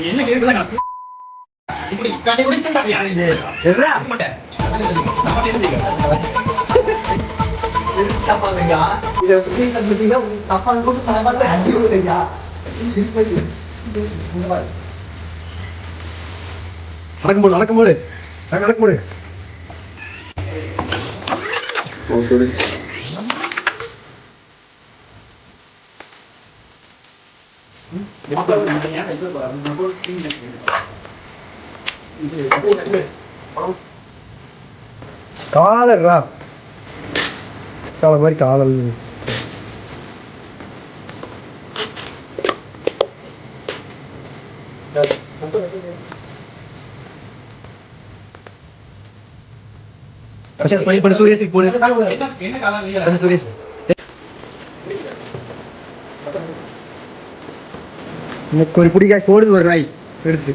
என்ன கேக்குறாங்க இப்படி காட்டி குடிச்சிட்டா என்னடா நம்ம தெரிஞ்சுங்க தப்பாங்க இத பத்தி கத்துக்கிட்டா தப்பா போட்டு தப்பால அடி விடுங்க நடக்கும்போது ஓகே காலரா கால மாதிரி காலல் சுரேஷ் சுரேஷ் எனக்கு ஒரு பிடிக்காய் போடுது ஒரு நாய் எடுத்து